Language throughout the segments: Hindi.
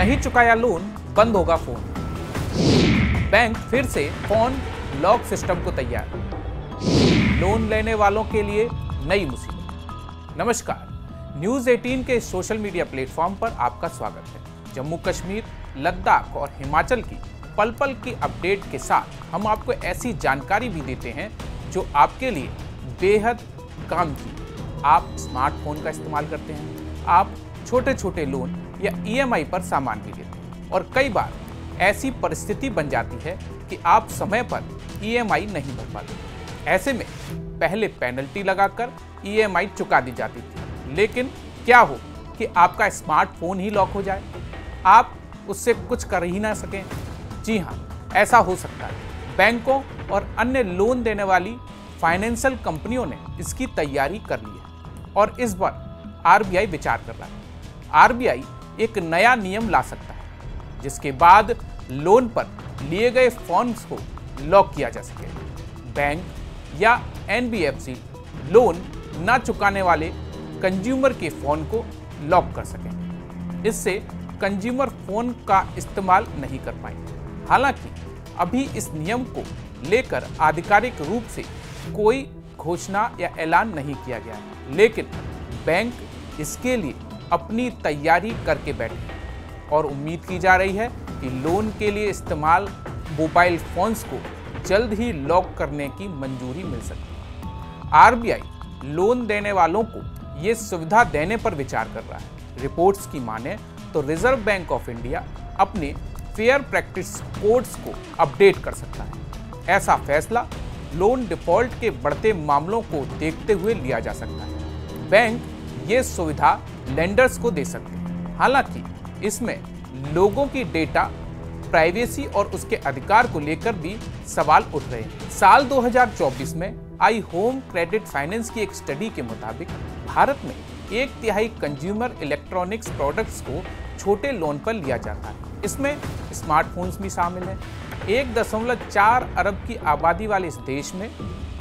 नहीं चुकाया लोन, बंद होगा फोन। बैंक फिर से फोन लॉक सिस्टम को तैयार। लोन लेने वालों के लिए नई मुसीबत। नमस्कार, न्यूज 18 के सोशल मीडिया प्लेटफॉर्म पर आपका स्वागत है। जम्मू कश्मीर, लद्दाख और हिमाचल की पल पल की अपडेट के साथ हम आपको ऐसी जानकारी भी देते हैं जो आपके लिए बेहद काम की। आप स्मार्टफोन का इस्तेमाल करते हैं, आप छोटे छोटे लोन या EMI पर सामान भी लेते हैं और कई बार ऐसी परिस्थिति बन जाती है कि आप समय पर EMI नहीं भर पाते। ऐसे में पहले पेनल्टी लगाकर EMI चुका दी जाती थी, लेकिन क्या हो कि आपका स्मार्टफोन ही लॉक हो जाए, आप उससे कुछ कर ही ना सकें। जी हाँ, ऐसा हो सकता है। बैंकों और अन्य लोन देने वाली फाइनेंशियल कंपनियों ने इसकी तैयारी कर ली है और इस बार RBI विचार कर रहा है। RBI एक नया नियम ला सकता है जिसके बाद लोन पर लिए गए फंड्स को लॉक किया जा सके। बैंक या NBFC लोन ना चुकाने वाले कंज्यूमर के फोन को लॉक कर सकें। इससे कंज्यूमर फोन का इस्तेमाल नहीं कर पाएंगे। हालांकि अभी इस नियम को लेकर आधिकारिक रूप से कोई घोषणा या ऐलान नहीं किया गया है, लेकिन बैंक इसके लिए अपनी तैयारी करके बैठे हैं और उम्मीद की जा रही है कि लोन के लिए इस्तेमाल मोबाइल फोन्स को जल्द ही लॉक करने की मंजूरी मिल सकती है। RBI लोन देने वालों को ये सुविधा देने पर विचार कर रहा है। रिपोर्ट्स की माने तो रिजर्व बैंक ऑफ इंडिया अपने फेयर प्रैक्टिस कोड्स को अपडेट कर सकता है। ऐसा फैसला लोन डिफॉल्ट के बढ़ते मामलों को देखते हुए लिया जा सकता है। बैंक ये सुविधा लेंडर्स को दे सकते हैं। हालांकि इसमें लोगों की डेटा प्राइवेसी और उसके अधिकार को लेकर भी सवाल उठ रहे हैं। साल 2024 में आई होम क्रेडिट फाइनेंस की एक स्टडी के मुताबिक भारत में 1/3 कंज्यूमर इलेक्ट्रॉनिक्स प्रोडक्ट्स को छोटे लोन पर लिया जाता है। इसमें स्मार्टफोन्स भी शामिल हैं। 1.4 अरब की आबादी वाले इस देश में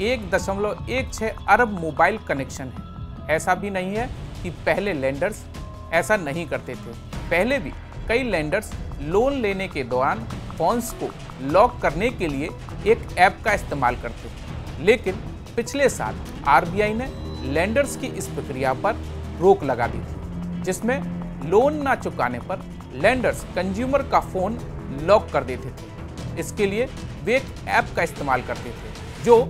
1.16 अरब मोबाइल कनेक्शन है। ऐसा भी नहीं है कि पहले लेंडर्स ऐसा नहीं करते थे। पहले भी कई लेंडर्स लोन लेने के दौरान फोन्स को लॉक करने के लिए एक ऐप का इस्तेमाल करते थे, लेकिन पिछले साल RBI ने लेंडर्स की इस प्रक्रिया पर रोक लगा दी थी, जिसमें लोन ना चुकाने पर लेंडर्स कंज्यूमर का फोन लॉक कर देते थे। इसके लिए वे एक ऐप का इस्तेमाल करते थे जो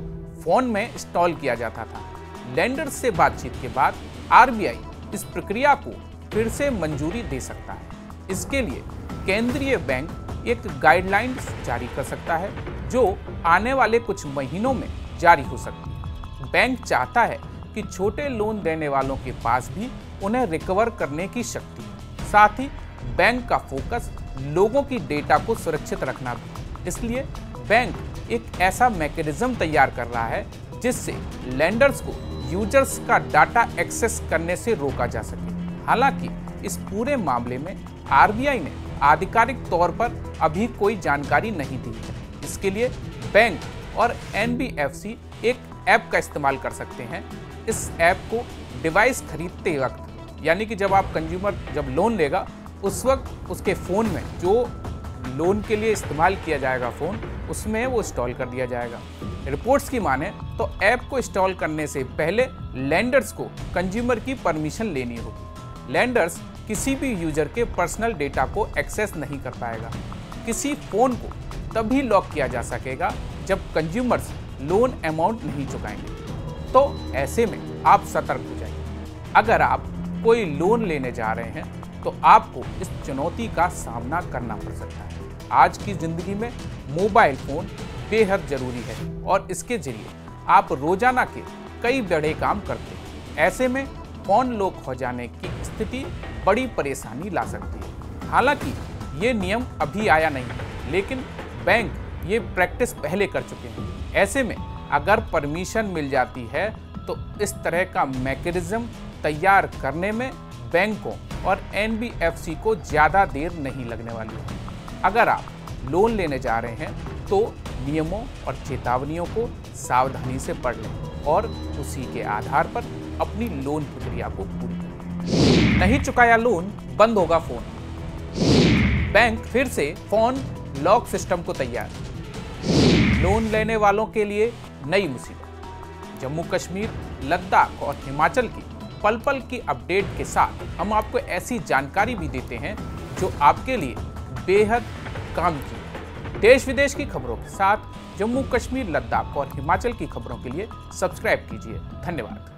फोन में इंस्टॉल किया जाता था। लेंडर्स से बातचीत के बाद RBI इस प्रक्रिया को फिर से मंजूरी दे सकता है। इसके लिए केंद्रीय बैंक एक गाइडलाइंस जारी कर सकता है जो आने वाले कुछ महीनों में जारी हो सकती है। बैंक चाहता है कि छोटे लोन देने वालों के पास भी उन्हें रिकवर करने की शक्ति है। साथ ही बैंक का फोकस लोगों की डेटा को सुरक्षित रखना भी। इसलिए बैंक एक ऐसा मैकेनिज्म तैयार कर रहा है जिससे लेंडर्स को यूजर्स का डाटा एक्सेस करने से रोका जा सके। हालांकि इस पूरे मामले में RBI ने आधिकारिक तौर पर अभी कोई जानकारी नहीं दी है। इसके लिए बैंक और NBFC एक ऐप का इस्तेमाल कर सकते हैं। इस ऐप को डिवाइस खरीदते वक्त, यानी कि जब कंज्यूमर लोन लेगा उस वक्त उसके फ़ोन में जो लोन के लिए इस्तेमाल किया जाएगा फ़ोन, उसमें वो इंस्टॉल कर दिया जाएगा। रिपोर्ट्स की माने तो ऐप को इंस्टॉल करने से पहले लेंडर्स को कंज्यूमर की परमिशन लेनी होगी। लेंडर्स किसी भी यूजर के पर्सनल डेटा को एक्सेस नहीं कर पाएगा। किसी फ़ोन को तभी लॉक किया जा सकेगा जब कंज्यूमर्स लोन अमाउंट नहीं चुकाएंगे। तो ऐसे में आप सतर्क हो जाइए। अगर आप कोई लोन लेने जा रहे हैं तो आपको इस चुनौती का सामना करना पड़ सकता है। आज की ज़िंदगी में मोबाइल फ़ोन बेहद ज़रूरी है और इसके जरिए आप रोज़ाना के कई बड़े काम करते हैं। ऐसे में फ़ोन लॉक हो जाने की स्थिति बड़ी परेशानी ला सकती है। हालांकि ये नियम अभी आया नहीं है, लेकिन बैंक ये प्रैक्टिस पहले कर चुके हैं। ऐसे में अगर परमिशन मिल जाती है तो इस तरह का मैकेनिज्म तैयार करने में बैंकों और NBFC को ज़्यादा देर नहीं लगने वाली है। अगर आप लोन लेने जा रहे हैं तो नियमों और चेतावनियों को सावधानी से पढ़ लें और उसी के आधार पर अपनी लोन प्रक्रिया को पूरी करें। नहीं चुकाया लोन, बंद होगा फोन। बैंक फिर से फोन लॉक सिस्टम को तैयार। लोन लेने वालों के लिए नई मुसीबत। जम्मू कश्मीर, लद्दाख और हिमाचल की पल पल की अपडेट के साथ हम आपको ऐसी जानकारी भी देते हैं जो आपके लिए बेहद काम की है। देश विदेश की खबरों के साथ जम्मू कश्मीर, लद्दाख और हिमाचल की खबरों के लिए सब्सक्राइब कीजिए। धन्यवाद।